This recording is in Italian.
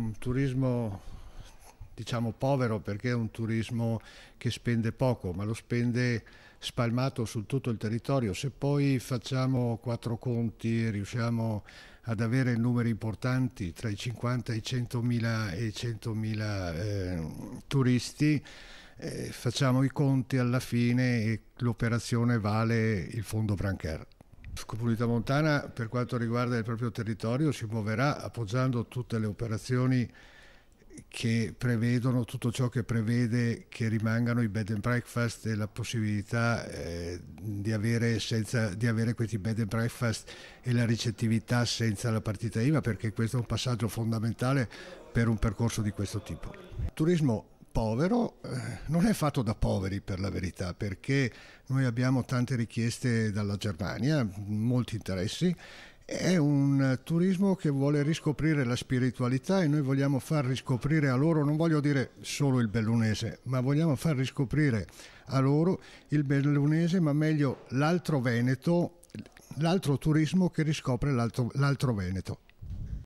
un turismo, diciamo, povero, perché è un turismo che spende poco, ma lo spende spalmato su tutto il territorio. Se poi facciamo quattro conti, riusciamo ad avere numeri importanti tra i 50 e i 100.000 e i 100.000 turisti, facciamo i conti alla fine e l'operazione vale il fondo Brancher. Comunità Montana, per quanto riguarda il proprio territorio, si muoverà appoggiando tutte le operazioni che prevedono tutto ciò che prevede che rimangano i bed and breakfast e la possibilità di avere questi bed and breakfast e la ricettività senza la partita IVA, perché questo è un passaggio fondamentale per un percorso di questo tipo. Il turismo povero non è fatto da poveri, per la verità, perché noi abbiamo tante richieste dalla Germania, molti interessi. È un turismo che vuole riscoprire la spiritualità e noi vogliamo far riscoprire a loro, non voglio dire solo il bellunese, ma vogliamo far riscoprire a loro il bellunese, ma meglio l'altro Veneto, l'altro turismo che riscopre l'altro Veneto.